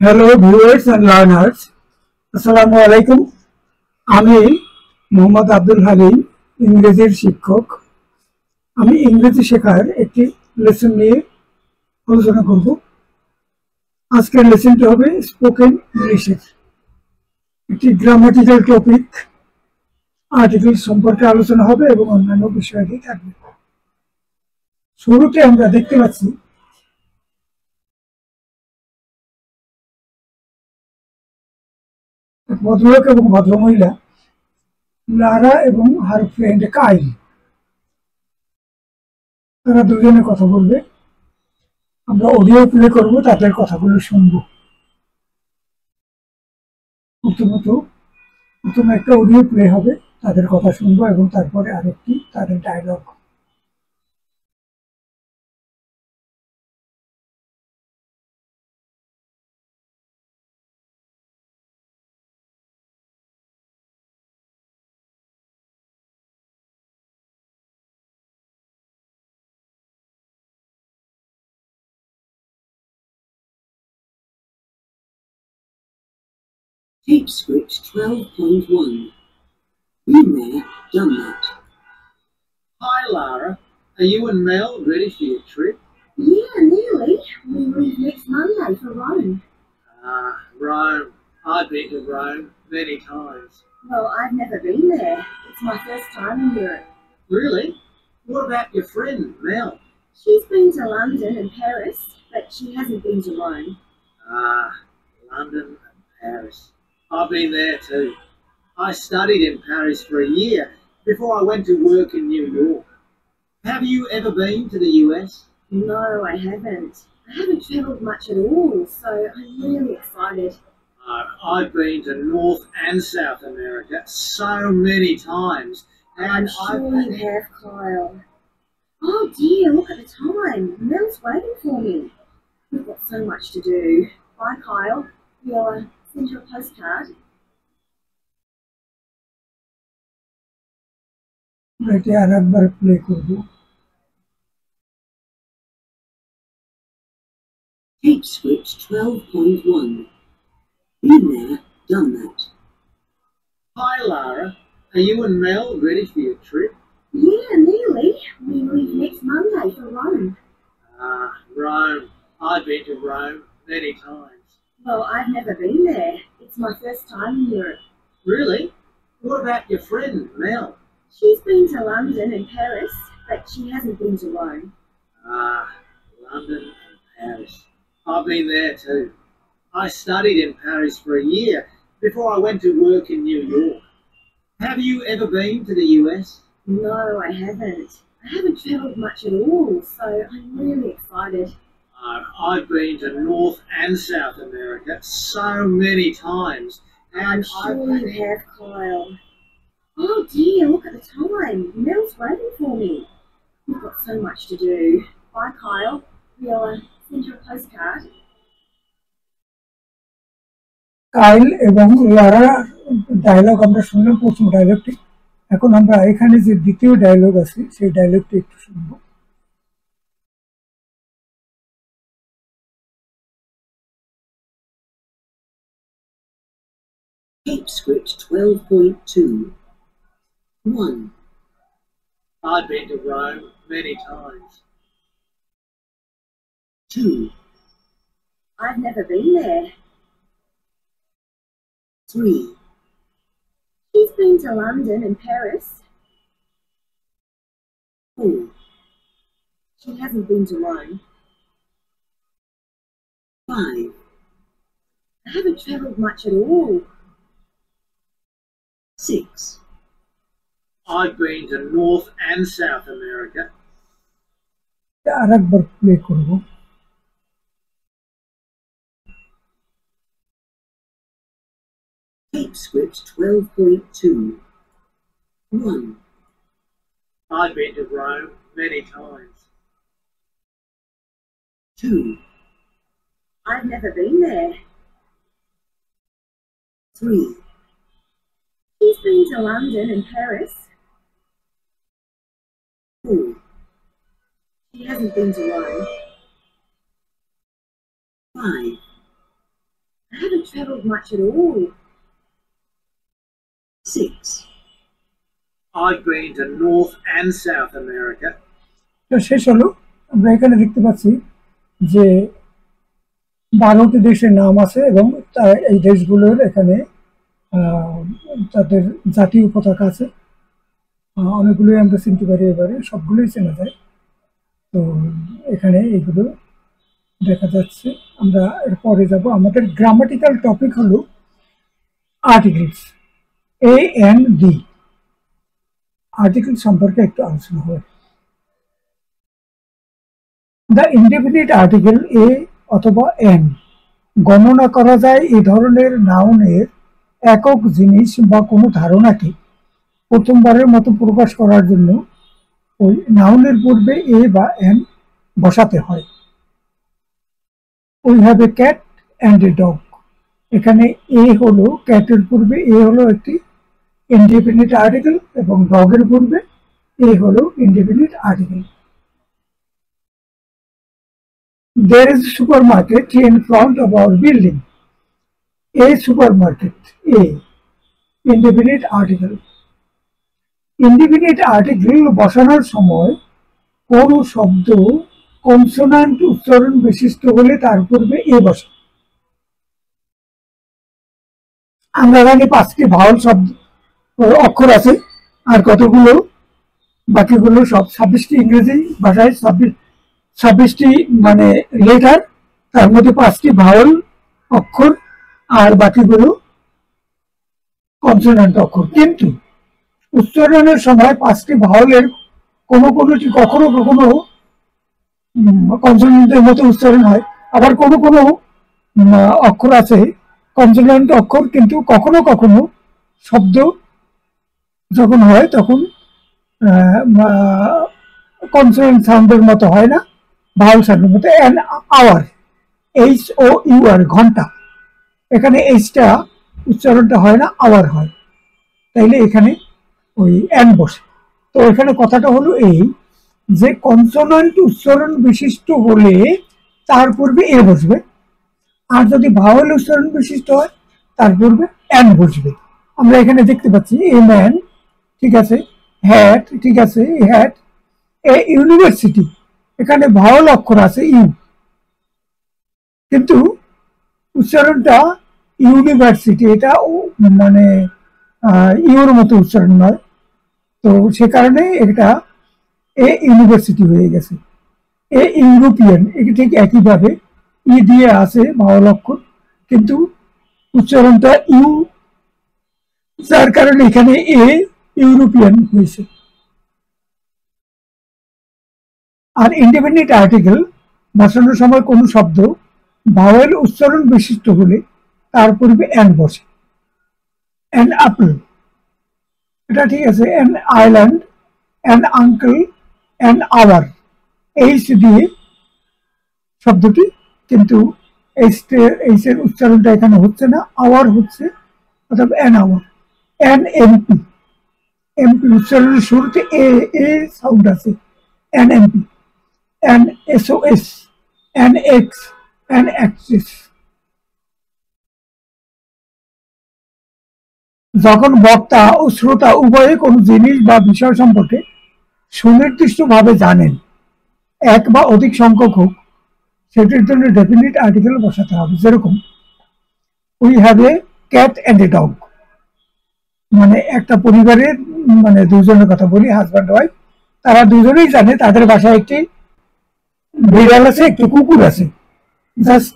Hello, viewers and learners. আসসালামু আলাইকুম। আমি মোহাম্মদ আব্দুল হালিম, ইংরেজির শিক্ষক। আমি ইংরেজি শেখার একটি লেসন নিয়ে আলোচনা করব। আজকের লেসনটি হবে স্পোকেন ইংলিশের একটি গ্রামাটিক্যাল টপিক, আর্টিকেল সম্পর্কে আলোচনা হবে এবং অন্যান্য বিষয়াদি থাকবে। শুরুতে আমরা দেখতে পাচ্ছি ভদ্রলোক এবং ভদ্রমহিলা লারা এবং হার ফ্রেন্ড কাইল, তারা দুজনে কথা বলবে। আমরা অডিও প্লে করবো, তাদের কথাগুলো শুনবো। প্রথমে একটা অডিও প্লে হবে, তাদের কথা শুনবো এবং তারপরে আরেকটি তাদের dialogue. Tape script 12.1. Been there, done that. Hi, Lara. Are you and Mel ready for your trip? Yeah, nearly. We leave next Monday for Rome. Rome. I've been to Rome many times. Well, I've never been there. It's my first time in Europe. Really? What about your friend, Mel? She's been to London and Paris, but she hasn't been to Rome. London and Paris. I've been there too. I studied in Paris for a year before I went to work in New York. Have you ever been to the US? No, I haven't. I haven't travelled much at all, so I'm really excited. I've been to North and South America so many times. And I'm sure you have, Kyle. Oh dear, look at the time. Mel's waiting for me. We've got so much to do. Bye, Kyle. We'll send you a postcard. এটি আর একবার play করবো। Tape script 12.1. Been there, done that. Hi, Lara. Are you and Mel ready for your trip? Yeah, nearly. We leave next Monday for Rome. Rome. I've been to Rome many times. Well, I've never been there. It's my first time in Europe. Really? What about your friend, Mel? She's been to London and Paris, but she hasn't been to Rome. London and Paris. I've been there too. I studied in Paris for a year before I went to work in New York. Have you ever been to the US? No, I haven't. I haven't travelled much at all, so I'm really excited. I've been to North and South America so many times. And I'm sure you have, Kyle. Oh dear, look at the time. Mel's waiting for me. We've got so much to do. Bye, Kyle. We'll send you a postcard. কাইল এবং লারা dialogue আমরা শুনলাম, প্রথম ডায়লগটি। এখন আমরা এখানে যে দ্বিতীয় dialogue আছে সেই ডায়লগটি একটু শুনবো। Tape script 12.2. 1. I've been to Rome many times. 2. I've never been there. 3. She's been to London and Paris. 4. She hasn't been to Rome. 5. I haven't travelled much at all. 6. I've been to North and South America. আর একবার play করবো। Tape script 12.2. 1. I've been to Rome many times. 2. I've never been there. 3. She's been to London and Paris. hasn't been to Rome. 5. I haven't travelled much at all. 6. I've been to North and South America. তো শেষ হলো। আমরা এখানে দেখতে পাচ্ছি যে 12টি দেশের নাম আছে এবং এই দেশগুলোর এখানে তাদের জাতীয় পতাকা আছে। অনেকগুলোই আমরা চিনতে পারি, এবারে সবগুলোই চেনা যায়। তো এখানে এইগুলো দেখা যাচ্ছে। আমরা এরপরে যাব। আমাদের গ্রামাটিক্যাল টপিক হলো articles, A N D. Article সম্পর্কে একটু আলোচনা হবে। দ্য ইনডেফিনিট আর্টিকেল এ অথবা এন গণনা করা যায় এই ধরনের নাউনের একক জিনিস বা কোনো ধারণাকে প্রথমবারের মতো প্রকাশ করার জন্য ওই নাউনের পূর্বে এ বা এন বসাতে হয়। We have A cat and a dog. এখানে এ হলো, ক্যাটের পূর্বে এ হলো একটি ইনডেফিনিট আর্টিকেল এবং ডগের পূর্বে এ হলো indefinite article. There is a supermarket in front of our building. A supermarket, A, indefinite article. Indefinite article বসানোর সময় কোন শব্দ কনসোনান্ট উচ্চারণ বিশিষ্ট হলে তার পূর্বে এ বসে। আমরা জানি 5টি ভাওয়াল শব্দ অক্ষর আছে, আর কতগুলো বাকিগুলো সব 26টি ইংরেজি ভাষায় 26টি মানে লেটার, তার মধ্যে 5টি ভাওয়াল অক্ষর আর বাকিগুলো কনসোনান্ট অক্ষর। কিন্তু উচ্চারণের সময় 5টি ভাওয়ালের কোনোটি কখনো কখনো কনসোনান্টের মতো উচ্চারণ হয়, আবার কোনো অক্ষর আছে কনসোনান্ট অক্ষর, কিন্তু কখনো কখনো শব্দ যখন হয় তখন কনসোনান্ট সাউন্ডের মতো হয় না, ভাওয়াল সাউন্ডের মতো। অ্যান আওয়ার, HOUR, ঘন্টা, এখানে এইচটা উচ্চারণটা হয় না, আওয়ার হয়, তাইলে এখানে ওই অ্যান বসে। তো এখানে কথাটা হলো এই যে কনসোনান্ট উচ্চারণ বিশিষ্ট হলে তার পূর্বে এ বসবে, আর যদি ভাওয়াল উচ্চারণ বিশিষ্ট হয় তার পূর্বে অ্যান বসবে। আমরা এখানে দেখতে পাচ্ছি এ ম্যান, ঠিক আছে, হ্যাট, ঠিক আছে, হ্যাট। এ ইউনিভার্সিটি, এখানে ভাওয়াল অক্ষর আছে ইউ, কিন্তু উচ্চারণটা ইউনিভার্সিটি, এটা মানে ইউর মতো উচ্চারণ নয়, তো সে কারণে এটা এ ইউনিভার্সিটি হয়ে গেছে। এ ইউরোপিয়ান, ঠিক একইভাবে ই দিয়ে আছে ভাওয়াল অক্ষর, কিন্তু উচ্চারণটা ইউ, যার কারণে এখানে এ ইউরোপিয়ান হয়েছে। আর ইনডেফিনিট আর্টিকেল বসানোর সময় কোন শব্দ ভাওয়াল উচ্চারণ বিশিষ্ট হলে তার পূর্বে অ্যান বসে। অ্যান আপেল, এটা ঠিক আছে। An island, an uncle, an hour, H দিয়ে শব্দটি, কিন্তু এইচের উচ্চারণটা এখানে হচ্ছে না, আওয়ার হচ্ছে, অর্থাৎ an hour. An MP, MP উচ্চারণের শুরুতে এ সাউন্ড আছে, an MP. An SOS, an X, an axis. যখন বক্তা ও শ্রোতা উভয়ে কোনো জিনিস বা বিষয় সম্পর্কে সুনির্দিষ্টভাবে জানেন, এক বা অধিক সংখ্যক হোক, সেটির জন্য ডেফিনিট আর্টিকেল বসাতে হবে। যেরকম we have A cat and a dog, মানে একটা পরিবারের মানে দুজনের কথা বলি, হাজব্যান্ড ওয়াইফ, তারা দুজনেই জানে তাদের বাসায় একটি বিড়াল আছে, একটি কুকুর আছে। জাস্ট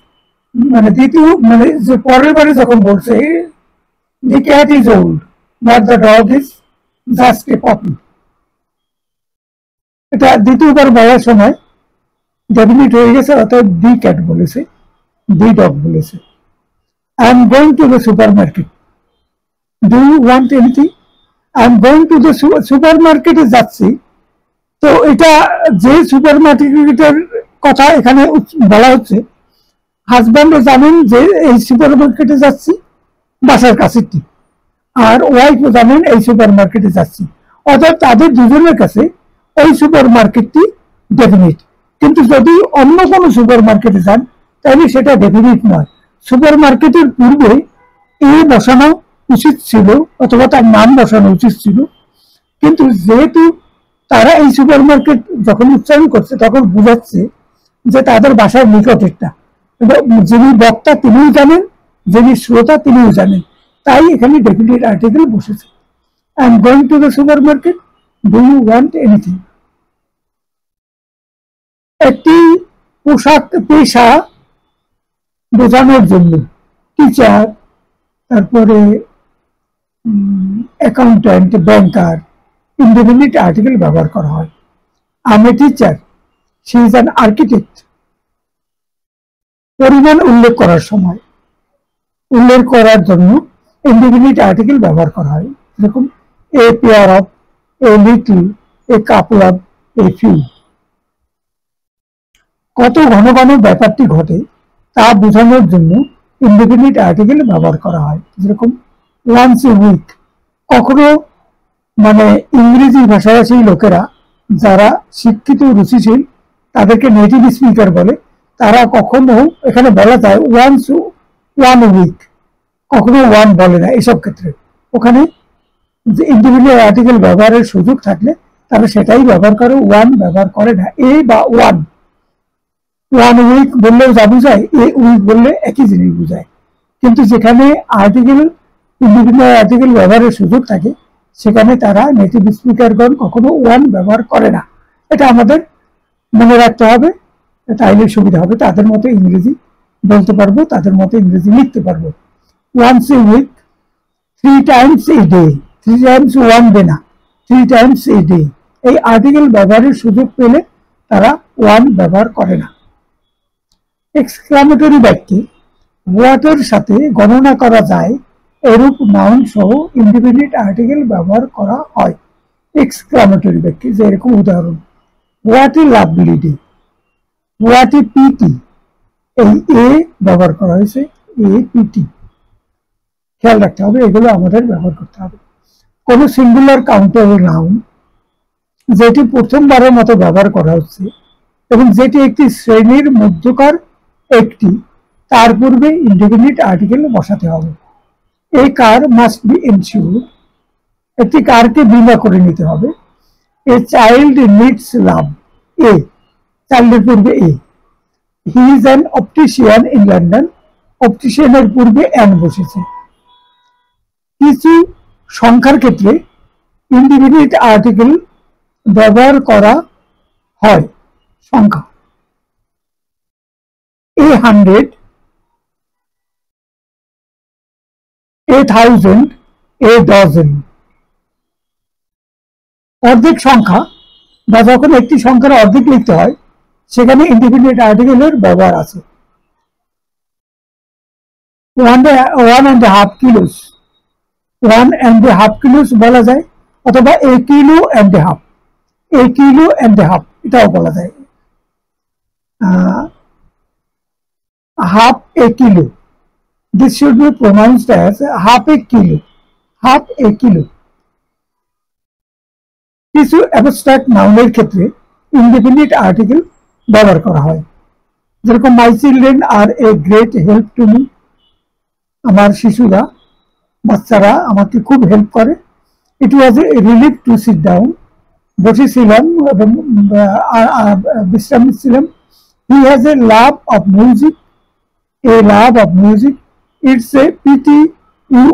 মানে দ্বিতীয় মানে যে পরের বারে যখন বলছে the cat is old but the dog is just a puppy, এটা দ্বিতীয়বার বলার সময় ডেফিনিট হয়ে গেছে, অর্থাৎ দি ক্যাট বলেছে, দি ডগ বলেছে। I am going to the supermarket, do you want anything? I am going to the সুপারমার্কেটে যাচ্ছি। তো এটা যে সুপারমার্কেটের কথা এখানে বলা হচ্ছে, হাজব্যান্ডও জানেন যে এই সুপারমার্কেটে যাচ্ছি, বাসার কাছেরটি, আর ওয়াইফও জানেন এই সুপারমার্কেটে যাচ্ছি, অর্থাৎ তাদের দুজনের কাছে ওই সুপারমার্কেটটি ডেফিনিট। কিন্তু যদি অন্য কোনো সুপার মার্কেটে যান তাহলে সেটা ডেফিনিট নয়। সুপার মার্কেটের পূর্বে এ বসানো উচিত ছিল অথবা তার নাম বসানো উচিত ছিল, কিন্তু যেহেতু তারা এই সুপার মার্কেট যখন উচ্চারণ করছে তখন বোঝাচ্ছে যে তাদের বাসার নিকটেরটা, এবং যিনি বক্তা তিনিও জানেন, যিনি শ্রোতা তিনিও জানেন, তাই এখানে ডেফিনিট আর্টিকেল বসেছে। I am going to the supermarket, do you want anything. একটি পোশাক পেশা বোঝানোর জন্য টিচার, তারপরে অ্যাকাউন্ট্যান্ট, ব্যাংকার, ইনডিফিনিট আর্টিকেল ব্যবহার করা হয়। I M a teacher, she is an architect. পরিমাণ উল্লেখ করার সময় উল্লেখ করার জন্য ইনডিফিনিট আর্টিকেল ব্যবহার করা হয়, যেরকম a pair of, a little, A couple of, a few. কত ঘন ঘন ব্যাপারটি ঘটে তা বোঝানোর জন্য ইনডিফিনিট আর্টিকেল ব্যবহার করা হয়, যেরকম ওয়ান্স এ উইক। কখনো মানে ইংরেজি ভাষাভাষী লোকেরা যারা শিক্ষিত রুচিশীল তাদেরকে নেটিভ স্পিকার বলে, তারা কখনো এখানে বলা যায় ওয়ান্স ওয়ান উইক, কখনো ওয়ান বলে না। এসব ক্ষেত্রে ওখানে যে ইন্ডিভিজুয়াল আর্টিকেল ব্যবহারের সুযোগ থাকলে তারা সেটাই ব্যবহার করে, ওয়ান ব্যবহার করে না। এ বা ওয়ান, ওয়ান উইক বললেও যা বুঝায়, এ উইক বললে একই জিনিস বুঝায়। কিন্তু যেখানে আর্টিকেল ইন্ডিভিজুয়াল আর্টিকেল ব্যবহারের সুযোগ থাকে সেখানে তারা নেটিভ স্পিকারগণ কখনো ওয়ান ব্যবহার করে না। এটা আমাদের মনে রাখতে হবে, তাইলে সুবিধা হবে। তাদের মতো ইংরেজি বলতে পারবো, তাদের মতো ইংরেজি লিখতে পারবো। Once a week, 3 times a day, 3 times one day না, 3 times a day। এই আর্টিকেল ব্যবহারের সুযোগ পেলে তারা ওয়ান ব্যবহার করে না। এক্সক্লামেটরি বাক্যে হোয়াটের সাথে গণনা করা যায় এরূপ নাউন সহ ইন্ডিপেন্ডেন্ট আর্টিকেল ব্যবহার করা হয় এক্সক্লামেটরি বাক্যে। যে এরকম উদাহরণ, what a lovely day, what a pity, এই এ ব্যবহার করা হয়েছে, এ পিটি। খেয়াল রাখতে হবে, এগুলো আমাদের ব্যবহার করতে হবে। কোন সিঙ্গুলার কাউন্টেবল নাউন যেটি প্রথমবারের মতো ব্যবহার করা হচ্ছে এবং যেটি একটি শ্রেণীর মধ্যকার একটি, তার পূর্বে ইনডিফিনিট আর্টিকেল বসাতে হবে। এ কার মাস্ট বি ইনসিওর্ড, একটি কারকে বীমা করে নিতে হবে। A child needs love, a চাইল্ডের পূর্বে a. He is an optician in London, অপটিশিয়ানের পূর্বে অ্যান বসেছে। কিছু সংখ্যার ক্ষেত্রে ইনডিফিনিট আর্টিকেল ব্যবহার করা হয়। সংখ্যা, এ 100, এ 1000, এ ডজন। অর্ধেক সংখ্যা বা যখন একটি সংখ্যার অর্ধেক লিখতে হয় সেখানে ইনডিফিনিট আর্টিকেলের ব্যবহার আছে। 1.5 কিলোস, 1.5 কিলোস বলা যায়, অথবা a kilo and a half, a kilo and a half এটাও বলা যায়। Half a kilo, this should be pronounced as half a kilo, half a kilo. কিছু অ্যাবস্ট্রাক্ট নাউনের ক্ষেত্রে ইনডিফিনিট আর্টিকেল ব্যবহার করা হয়, যেরকম my children are a great help to me, আমার শিশুরা, বাচ্চারা আমাকে খুব হেল্প করে। It was a relief to sit down, বসেছিলাম এবং বিশ্রাম নিচ্ছিলাম। He has A love of music, a love of music. It's a pity you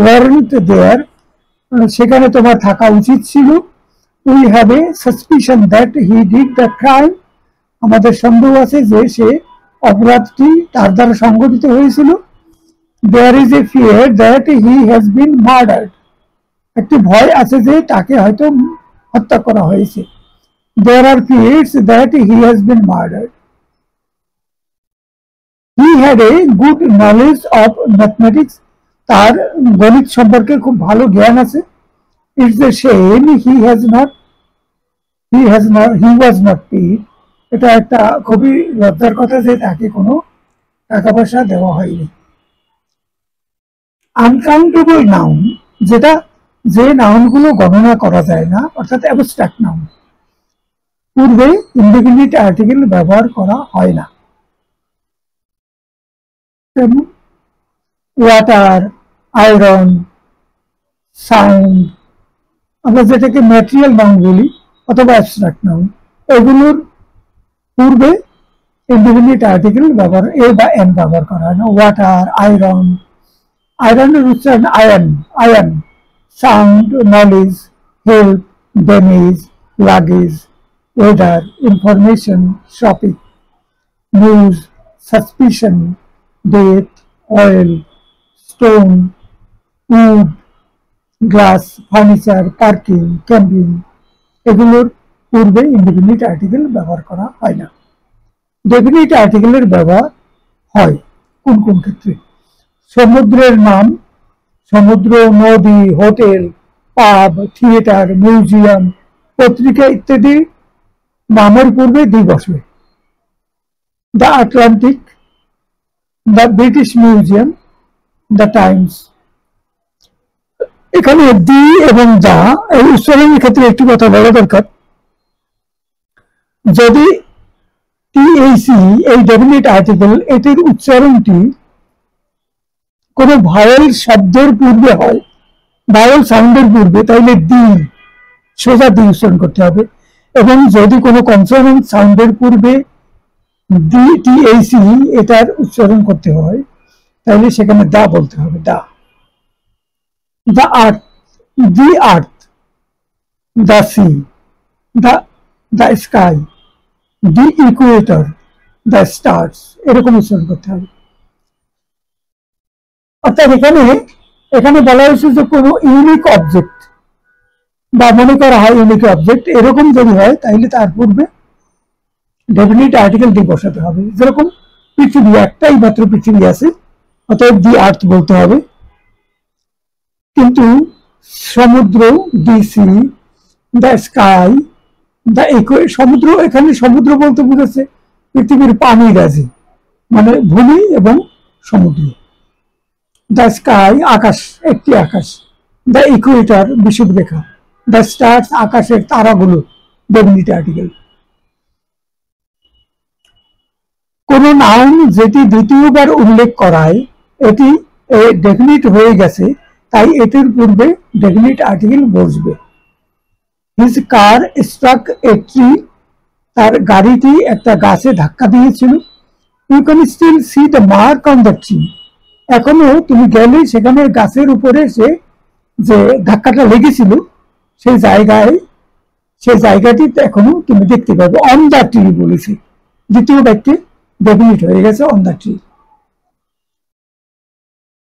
weren't there, সেখানে তোমার থাকা উচিত ছিল। We have a suspicion that he did the crime, আমাদের সন্দেহ আছে যে সে অপরাধটি তার দ্বারা সংঘটিত হয়েছিল। There is a fear that he has been murdered, একটি ভয় আছে যে তাকে হয়তো হত্যা করা হয়েছে। There are fears that he has been murdered. He had a good knowledge of mathematics, তার গণিত সম্পর্কে খুব ভালো জ্ঞান আছে। It's a shame he was not paid, এটা একটা খুবই লজ্জার কথা যে তাকে কোনো টাকা পয়সা দেওয়া হয়নি। আনকাউন্টেবল নাউন, যেটা যে নাউনগুলো গণনা করা যায় না, অর্থাৎ অ্যাবস্ট্রাক্ট নাউন। পূর্বে ইনডিফিনিট আর্টিকেল ব্যবহার করা হয় না। ওয়াটার, আয়রন, সাউন্ড, আমরা যেটাকে ম্যাটেরিয়াল নাউন বলি অথবা অ্যাবস্ট্রাক্ট নাউন, এগুলোর পূর্বে ইনডিফিনিট আর্টিকেল ব্যবহার এ বা এন ব্যবহার করা হয় না। ওয়াটার, আয়রন, আয়রনের উচ্চারণ iron, iron, sound, knowledge, help, damage, luggage, weather, information, shopping, news, suspicion, death, oil, stone, wood, glass, furniture, parking, camping, এগুলোর পূর্বে ইনডিফিনিট আর্টিকেল ব্যবহার করা হয় না। ডেফিনিট আর্টিকেলের ব্যবহার হয় কোন কোন ক্ষেত্রে? সমুদ্রের নাম, সমুদ্র, নদী, হোটেল, পাব, থিয়েটার, মিউজিয়াম, পত্রিকা ইত্যাদি নামের পূর্বে দি বসবে। The Atlantic, the British museum, the Times. এখানে দি এবং দা এই উচ্চারণের ক্ষেত্রে একটি কথা বলা দরকার, যদি টিএসি এই ডেফিনিট আর্টিকেল এটির উচ্চারণটি কোনো ভাওয়েল শব্দের পূর্বে হয়, ভাওয়েল সাউন্ডের পূর্বে, তাহলে দি, সোজা দি উচ্চারণ করতে হবে। এবং যদি কোনো কনসোনেন্ট সাউন্ডের পূর্বে দি টিএসি এটার উচ্চারণ করতে হয়, তাহলে সেখানে দা বলতে হবে, the. The earth, the earth, the sea, the sky, the equator, the stars, এরকম উচ্চারণ করতে হবে। অর্থাৎ এখানে বলা হয়েছে যে কোনো ইউনিক অবজেক্ট বা মনে করা হয় ইউনিক অবজেক্ট, এরকম যদি হয় তাহলে তার পূর্বে ডেফিনিট আর্টিকেল দিয়ে বসাতে হবে। যেরকম পৃথিবী, একটাই মাত্র পৃথিবী আছে, অতএব দি আর্থ বলতে হবে। কিন্তু সমুদ্র, দি সি, দ্য স্কাই, দ্য সমুদ্র, এখানে সমুদ্র বলতে বুঝেছে পৃথিবীর পানি রাজি, মানে ভূমি এবং সমুদ্র। দ্য স্কাই, আকাশ, একটি আকাশ। দ্য ইকুয়েটর, বিষুবরেখা। দ্য স্টার্স, আকাশের তারাগুলো, ডেফিনিট আর্টিকেল। কোন নাউন যেটি দ্বিতীয়বার উল্লেখ করায় এটি ডেফিনিট হয়ে গেছে, তাই এটির পূর্বে ডেফিনিট আর্টিকেল বসবে। His car struck a tree, তার গাড়িটি একটা গাছে ধাক্কা দিয়েছিল। You can still see the mark on the tree, এখনো তুমি গেলে সেখানে গাছের উপরে যে ধাক্কাটা লেগেছিল সেই জায়গাটি এখনো তুমি দেখতে পাবে। অন দ্য ট্রি বলেছে, দ্বিতীয় বাক্যে ডেফিনিট হয়ে গেছে অন দ্য ট্রি।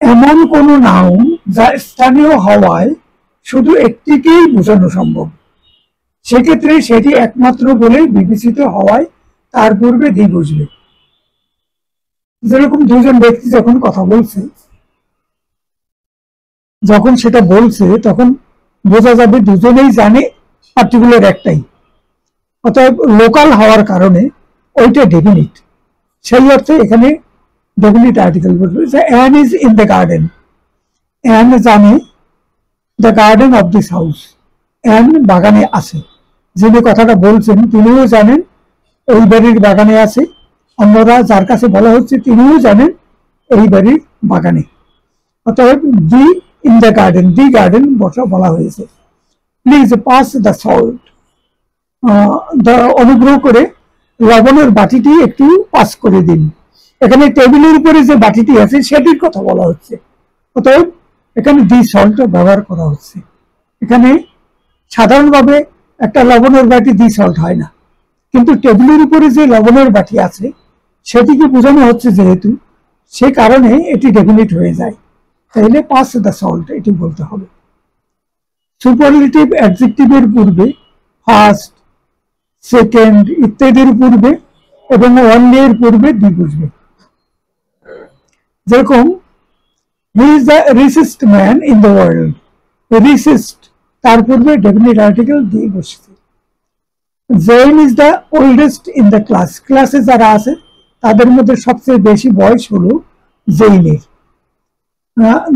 এমন কোন নাউন যা স্থানীয় হওয়ায় শুধু একটিকেই বোঝানো সম্ভব, সেক্ষেত্রে সেটি একমাত্র বলে বিবেচিত হওয়ায় তার পূর্বে দি বসবে। যেরকম দুজন ব্যক্তি যখন কথা বলছে, যখন সেটা বলছে তখন বোঝা যাবে দুজনেই জানে পার্টিকুলার একটাই, অতএব লোকাল হওয়ার কারণে ওইটা ডেফিনিট। সেই অর্থে এখানে ডেফিনিট আর্টিকেল বলবে যে Ann is in the garden, Ann জানে the garden of this house, Ann বাগানে আছে। যিনি কথাটা বলছেন তিনিও জানেন এই বাড়ির বাগানে আছে, অন্যরা যার কাছে বলা হচ্ছে তিনিও জানেন এই বাড়ির বাগানে। অতএব the in the garden, the garden বলা হয়েছে। প্লিজ পাস দ্য সল্ট, অনুগ্রহ করে লবণের বাটিটি একটু পাস করে দিন। এখানে টেবিলের উপরে যে বাটিটি আছে সেটির কথা বলা হচ্ছে, অতএব এখানে দি সল্ট ব্যবহার করা হচ্ছে। এখানে সাধারণভাবে একটা লবণের বাটি দি সল্ট হয় না, কিন্তু টেবিলের উপরে যে লবণের বাটি আছে সেটিকে বোঝানো হচ্ছে যেহেতু, সে কারণে এটি ডেফিনিট হয়ে যায়, তাহলে পাস দ্য সল্ট এটি বলতে হবে। সুপারলেটিভ অ্যাডজেক্টিভের পূর্বে ফার্স্ট, সেকেন্ড ইত্যাদির পূর্বে এবং অনলি এর পূর্বে দি বসবে। যেরকম he is the richest man in the world, richest তার পূর্বে ডেফিনিট আর্টিকেল দি বসছে। Jain is the oldest in the class, ক্লাসে যারা আছে তাদের মধ্যে সবচেয়ে বেশি বয়স হলো জৈনের।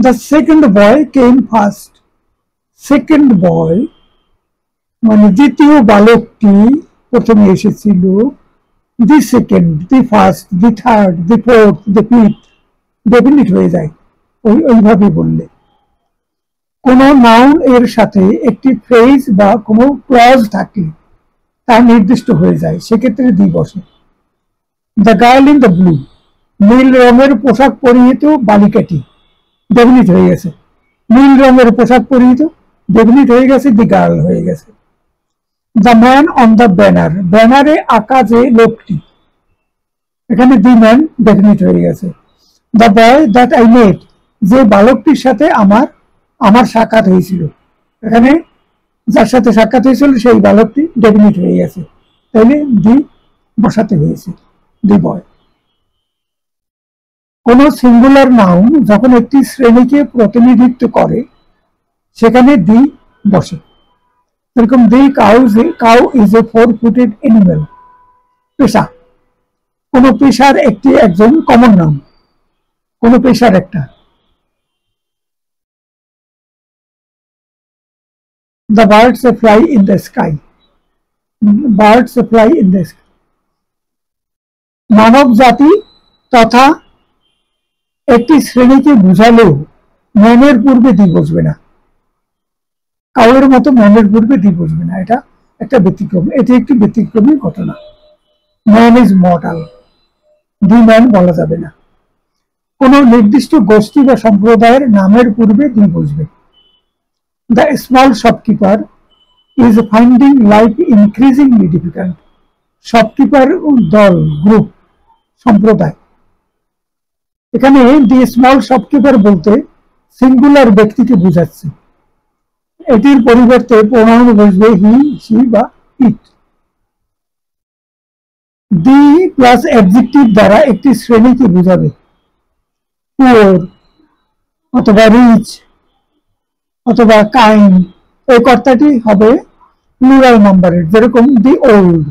The second boy came first, second boy মানে দ্বিতীয় বালকটি প্রথমে এসেছিল, the second, the first, the third, the fourth, the fifth, definite হয়ে যায় ওইভাবে বললে। কোন নাউন এর সাথে একটি ফ্রেজ বা কোনো ক্লজ থাকলে তা নির্দিষ্ট হয়ে যায়, সেক্ষেত্রে দি বসে। The girl in the blue, নীল রঙের পোশাক পরিহিত বালিকাটি, ডেফিনিট হয়ে গেছে। নীল রঙের পোশাক পরিহিত, ডেফিনিট হয়ে গেছে, দি গার্ল হয়ে গেছে। The man on the banner, ব্যানারে আঁকা যে লোকটি, এখানে দি ম্যান ডেফিনিট হয়ে গেছে। The boy that I met, যে বালকটির সাথে আমার সাক্ষাৎ হয়েছিল, এখানে যার সাথে সাক্ষাৎ হয়েছিল সেই বালকটি ডেফিনিট হয়ে গেছে, তাইলে দি বসাতে হয়েছে, দি বয়। কোন সিঙ্গুলার নাউন যখন একটি শ্রেণীকে প্রতিনিধিত্ব করে সেখানে দি বসে। এরকম the cow is a 4-footed animal. পেশা, কোন পেশার একজন কমন নাম, কোন পেশার একটা। The birds fly in the sky, birds fly in the sky। মানব জাতি তথা একটি শ্রেণীকে বুঝালেও ম্যানের পূর্বে দি বসবে না, কাউয়ের মতো ম্যানের পূর্বে দি বসবে না, এটা একটা ব্যতিক্রম, এটি একটি ব্যতিক্রমী ঘটনা। Man is mortal, the man বলা যাবে না। কোন নির্দিষ্ট গোষ্ঠী বা সম্প্রদায়ের নামের পূর্বে দি বসবে। The small shopkeeper is finding life increasingly difficult, shopkeeper দল, গ্রুপ, সম্প্রদায়। এখানে দি স্মল শপকিপার বলতে সিঙ্গুলার ব্যক্তিকে বোঝাচ্ছে, এটির পরিবর্তে প্রোনাউন বসবে হি, সি বা ইট। দি প্লাস অ্যাডজেক্টিভ দ্বারা একটি শ্রেণীকে বোঝাবে, পুওর অথবা রিচ অথবা কাইন্ড। এই কর্তাটি হবে প্লুরাল নাম্বারের, যেরকম দি ওল্ড,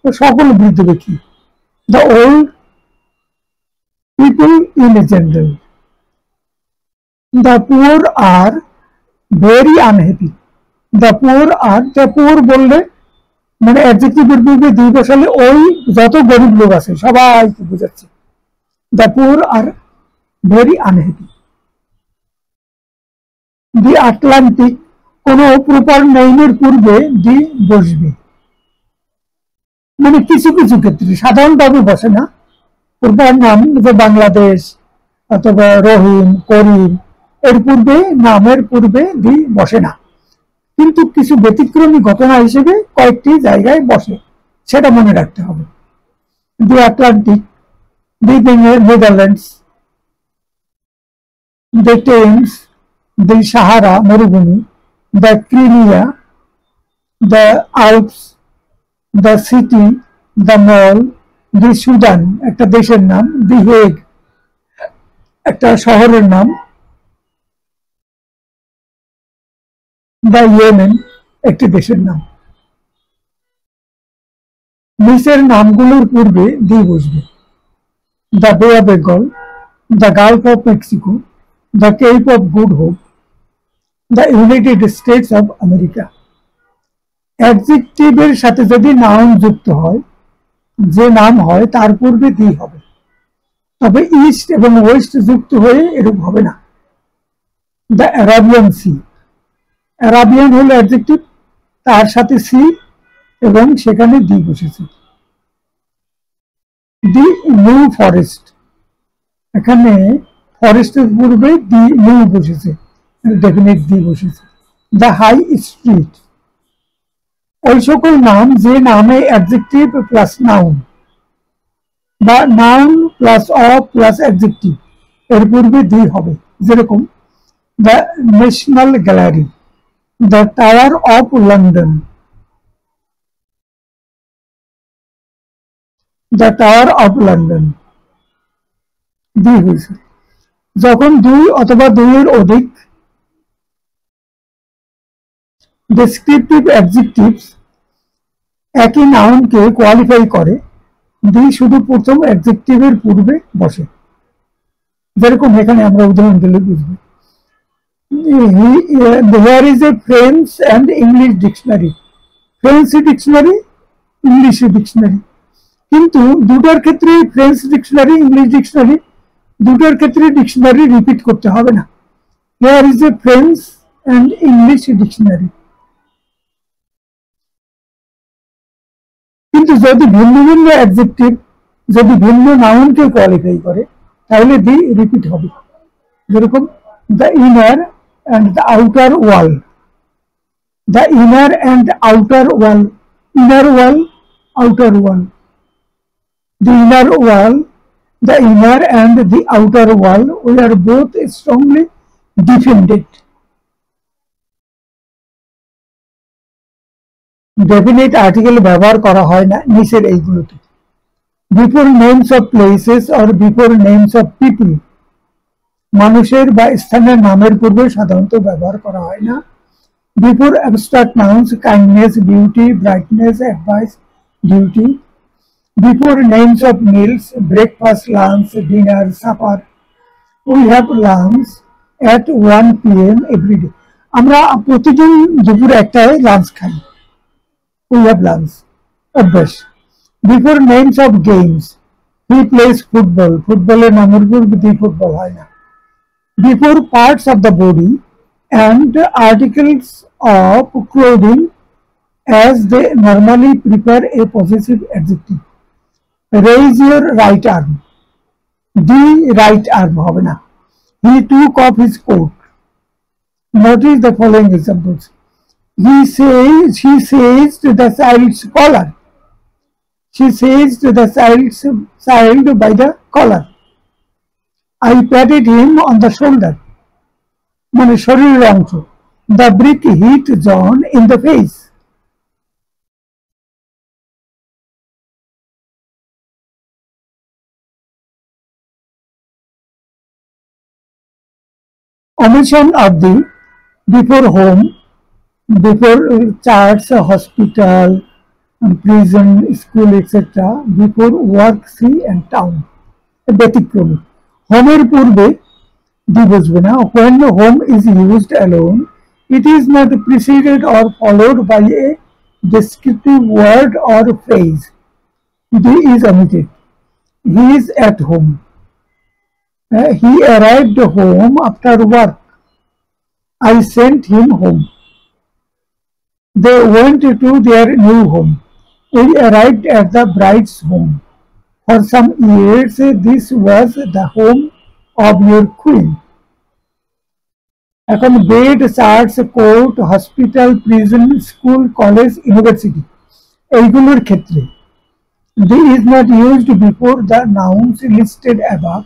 সকল বৃদ্ধ ব্যক্তি, the old people in general. The poor are very unhappy, the poor বললে মানে অ্যাডজেক্টিভের পূর্বে দি বসালে ওই যত গরিব লোক আছে সবাইকে বোঝাচ্ছে। The poor are very unhappy. The Atlantic, কোন প্রপার নেইমের পূর্বে দি বসবে, মানে কিছু কিছু ক্ষেত্রে, সাধারণভাবে বসে না। প্রপার নাম বাংলাদেশ অথবা রহিম, করিম, এর পূর্বে নামের পূর্বে দি বসে না, কিন্তু কিছু ব্যতিক্রমী ঘটনা হিসেবে কয়েকটি জায়গায় বসে, সেটা মনে রাখতে হবে। The Atlantic, the Netherlands, the Thames, the Sahara মরুভূমি, the Crimea, the Alps, the City, the Mall, the Sudan একটা দেশের নাম, দি হেগ একটা শহরের নাম, দ্য ইয়েমেন একটি দেশের নাম। নিচের নামগুলোর পূর্বে দি বসবে। The bay of Bengal, the gulf of Mexico, the cape of good hope, the United States of America. অ্যাডজেক্টিভের সাথে যদি নাউন যুক্ত হয়, যে নাম হয় তার পূর্বে দি হবে, তবে ইস্ট এবং ওয়েস্ট যুক্ত হয়ে এরূপ হবে না। দ্য অ্যারাবিয়ান সি, অ্যারাবিয়ান হল অ্যাডজেক্টিভ, তার সাথে সি এবং সেখানে দি বসেছে। দি নিউ ফরেস্ট, এখানে ফরেস্টের পূর্বে দি নিউ বসেছে, ডেফিনিট দি বসেছে। দ্য হাই স্ট্রিট, ওই সকল নাম যে নামে অ্যাডজেক্টিভ প্লাস নাউন বা noun plus of plus adjective এর পূর্বে দি হবে, যেরকম the national gallery, the tower of London, the tower of London the হয়েছে। যখন দুই অথবা দুইয়ের অধিক ডেসক্রিপটিভ অ্যাডজেক্টিভস একই নাউনকে কোয়ালিফাই করে, দি শুধু প্রথম অ্যাডজেক্টিভের পূর্বে বসে, যেরকম এখানে আমরা উদাহরণ দিলে বুঝবো। There is a French and English dictionary, French dictionary English dictionary. কিন্তু দুটার ক্ষেত্রে ফ্রেঞ্চ ডিকশনারি, ইংলিশ ডিকশনারি, দুটার ক্ষেত্রে ডিকশনারি রিপিট করতে হবে না। Here is a French and English dictionary. কিন্তু যদি ভিন্ন ভিন্ন অ্যাডজেক্টিভ যদি ভিন্ন নাউনকে কোয়ালিফাই করে তাহলে দি রিপিট হবে। যেরকম the inner and the outer wall, the inner and outer wall, inner wall, outer wall, the inner wall, the inner and the outer wall were both strongly defended. Definite article ব্যবহার করা হয় না নিচের এইগুলোতে। Before names of places or before names of people, মানুষের বা স্থানের নামের পূর্বে সাধারণত ব্যবহার করা হয় না। Before abstract nouns, kindness, beauty, brightness, advice, duty. Before names of meals, breakfast, lunch, dinner, supper, we have lunch at 1 p.m. every day. আমরা প্রতিদিন দুপুর একটায় লাঞ্চ খাই। We have lunch. অভ্যাস। Before names of games, he plays football. ফুটবলের নামের পূর্বে দি football হয় না। Before parts of the body and articles of clothing as they normally prepare a possessive adjective. Raise your right arm. The right arm হবে না। He took off his coat. Notice the following examples. She seized the child's collar. She seized the child by the collar. I patted him on the shoulder. মানে শরীরের অংশ। The brick hit John in the face. Omission of the before home, before church, hospital, prison, school, etc. Before work, sea and town. ব্যতিক্রমী। হোমের পূর্বে the বসবে না। When home is used alone, it is not preceded or followed by a descriptive word or phrase. The is omitted. He is at home. He arrived home after work. I sent him home. They went to their new home. We arrived at the bride's home. For some years, this was the home of your queen. এখন bed, church, court, hospital, prison, school, college, university এইগুলোর ক্ষেত্রে দি is not used before the nouns listed above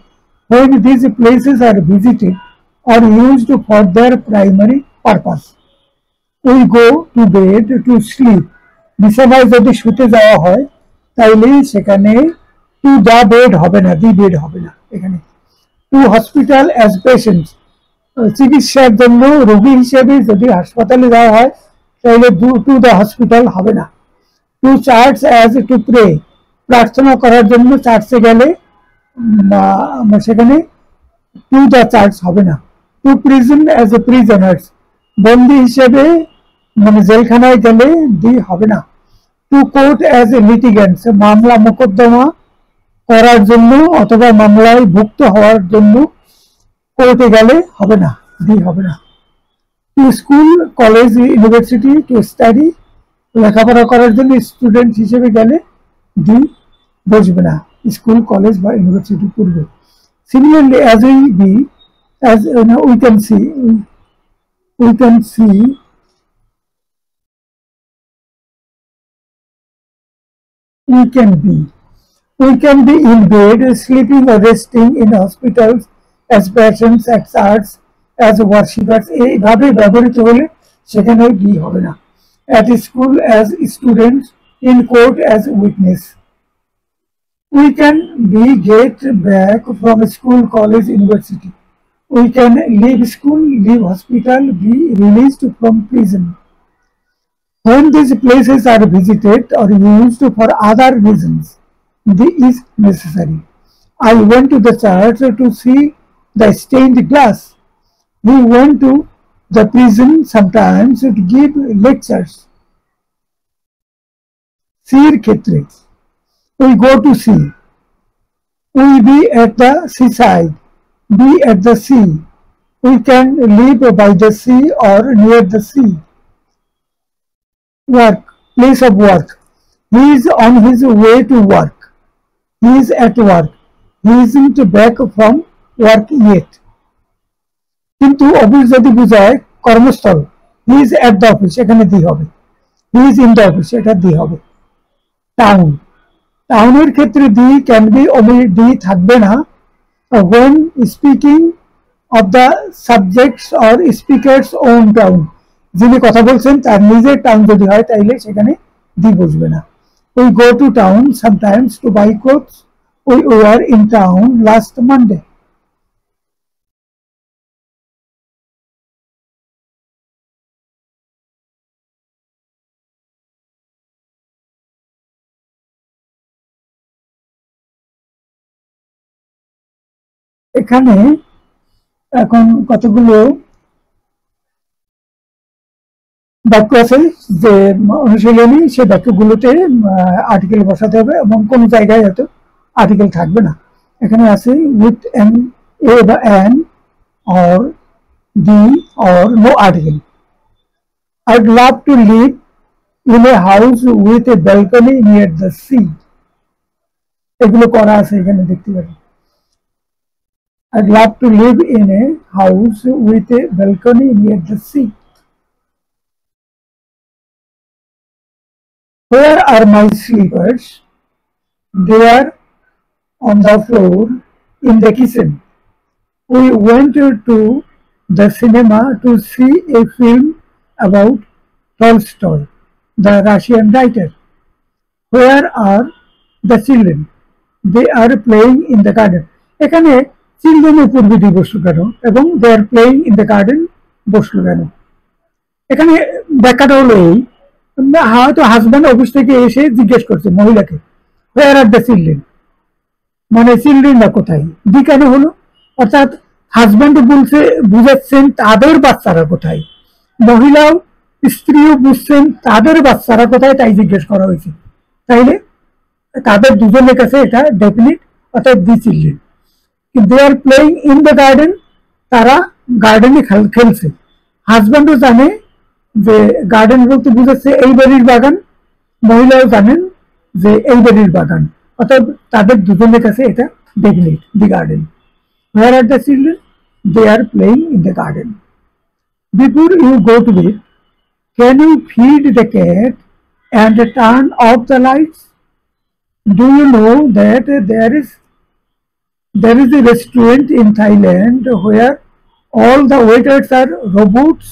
when these places are visited or used for their primary purpose. We go to bed to sleep. বিছানায় যদি শুতে যাওয়া হয় তাইলে সেখানে to the bed হবে না, দি বেড হবে না। এখানে টু হসপিটাল অ্যাজ পেশেন্টস, চিকিৎসার জন্য রোগী হিসেবে যদি হাসপাতালে যাওয়া হয় তাহলে টু দ্য হসপিটাল হবে না। To church as to pray, প্রার্থনা করার জন্য চার্চে গেলে সেখানে টু দ্য চার্চ হবে না। Two prison as a prisoners, বন্দী হিসেবে মানে জেলখানায় গেলে দি হবে না। টু কোর্ট অ্যাজ এ লিটিগেন্টস, মামলা মোকদ্দমা করার জন্য অথবা মামলায় ভুক্ত হওয়ার জন্য কোর্টে গেলে হবে না, দি হবে না। To school, college, university, to study, লেখাপড়া করার জন্য স্টুডেন্ট হিসেবে গেলে দি বসবে না স্কুল, কলেজ বা ইউনিভার্সিটির পূর্বে। Similarly as we can see we can be in bed, sleeping or resting in hospitals, as patients, at church, as worshippers, এইভাবে ব্যবহৃত হলে সেখানে বি হবে না। at school as students, in court as witness. We can be get back from school, college, university. We can leave school, leave hospital, be released from prison. When these places are visited or used for other reasons, the is necessary. I went to the church to see the stained glass. We went to the prison sometimes to give lectures. C এর ক্ষেত্রে we go to sea, we be at the seaside, be at the sea, we can live by the sea or near the sea. Work, place of work, he is on his way to work, he is at work, he isn't back from work yet. কিন্তু office যদি বোঝায় কর্মস্থল, he is at the office, এখানে দি হবে, he is in the office, এটা দি হবে। Town, টাউনের ক্ষেত্রে দি ক্যান বি ওনলি, দি থাকবে না when speaking of the subjects or speaker's own town, যিনি কথা বলছেন তার নিজের টাউন যদি হয় তাইলে সেখানে দি বসবে না। we go to town sometimes to buy clothes, we were in town last Monday. এখানে এখন কতগুলো বাক্য আছে যে অনুশীলনী, সে বাক্যগুলোতে আর্টিকেল বসাতে হবে এবং কোন জায়গায় হয়তো আর্টিকেল থাকবে না। এখানে আছে উইথ এন, এ বা an, or the, or no article. I'd love to live in a house with a balcony near the sea. এগুলো করা আছে এখানে দেখতে পারেন। I'd love to live in a house with a balcony near the sea. Where are my slippers? They are on the floor in the kitchen. We went to the cinema to see a film about Tolstoy, the Russian writer. Where are the children? They are playing in the garden. এখানে children পূর্ববর্তী বসলো কেন এবং they are playing in the garden বসলো কেন? এখানে ব্যাখ্যাটা হলো এই, হয়তো হাজব্যান্ড অফিস থেকে এসে জিজ্ঞেস করছে মহিলাকে হোয়ার আর দ্য চিলড্রেন, মানে চিলড্রেনরা কোথায়, দি কেন হলো, অর্থাৎ হাজব্যান্ড বলছে, বুঝাচ্ছেন তাদের বাচ্চারা কোথায়, মহিলাও স্ত্রীও বুঝছেন তাদের বাচ্চারা কোথায়, তাই জিজ্ঞেস করা হয়েছে। তাইলে তাদের দুজনের কাছে এটা ডেফিনিট, অর্থাৎ the children. They are playing in the garden, তারা গার্ডেনে খেলছে। হাজব্যান্ডও জানে যে গার্ডেন বলতে বুঝাচ্ছে এই বাড়ির বাগান, মহিলাও জানেন যে এই বাড়ির বাগান, অর্থাৎ তাদের দুজনের কাছে এটা definite, the garden. Where are the children? They are playing in the garden. Before you go to bed, can you feed the cat and turn off the lights? Do you know that there is a restaurant in Thailand where all the waiters are robots?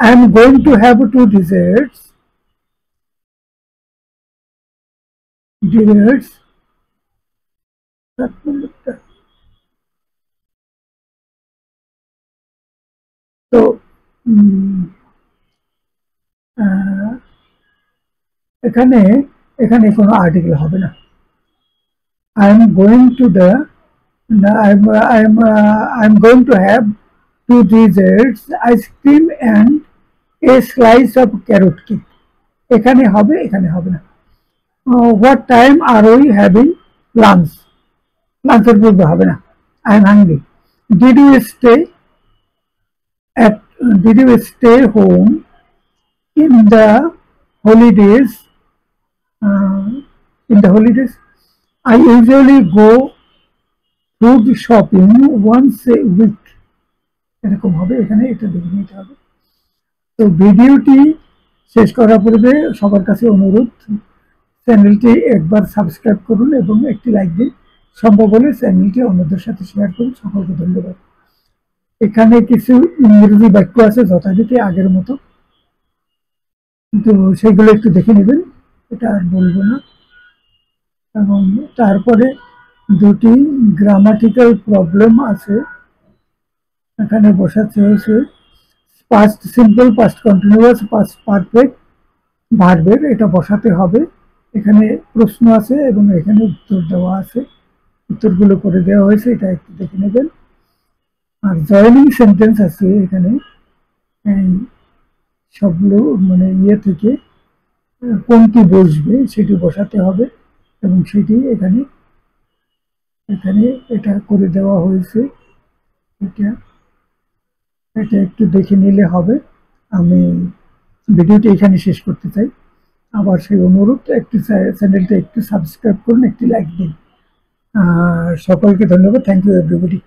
I am going to have 2 desserts. তো এখানে কোনো article হবে না। I'm going to have 2 desserts, ice cream and a slice of carrot cake. এখানে হবে, এখানে হবে না। What time are we having lunch? লাঞ্চের পূর্বে হবে না। I am hungry. Did you stay home in the holidays? I usually go food shopping once a week. এরকম হবে, এখানে এটা দেখে নিতে হবে। তো ভিডিওটি শেষ করার পূর্বে সবার কাছে অনুরোধ, চ্যানেলটি একবার সাবস্ক্রাইব করুন এবং একটি লাইক দিন, সম্ভব হলে চ্যানেলটি অন্যদের সাথে শেয়ার করুন। সকলকে ধন্যবাদ। এখানে কিছু ইংরেজি বাক্য আছে যথারীতি আগের মতো, কিন্তু সেগুলো একটু দেখে নেবেন, এটা আর বলবো না। এবং তারপরে 2টি গ্রামাটিক্যাল প্রবলেম আছে, এখানে বসাতে হয়েছে past simple, past continuous, past perfect ভার্বের, এটা বসাতে হবে। এখানে প্রশ্ন আছে এবং এখানে উত্তর দেওয়া আছে, উত্তরগুলো করে দেওয়া হয়েছে, এটা একটু দেখে নেবেন। আর জয়েনিং সেন্টেন্স আছে এখানে, সবগুলো মানে থেকে কোনটি বসবে সেটি বসাতে হবে এবং সেটি এখানে এখানে এটা করে দেওয়া হয়েছে। এটা এটা একটু দেখে নিলে হবে। আমি ভিডিওটি এখানে শেষ করতে চাই। আবার সেই অনুরোধ, একটু চ্যানেলটা একটু সাবস্ক্রাইব করুন, একটি লাইক দিন। সকলকে ধন্যবাদ। Thank you everybody.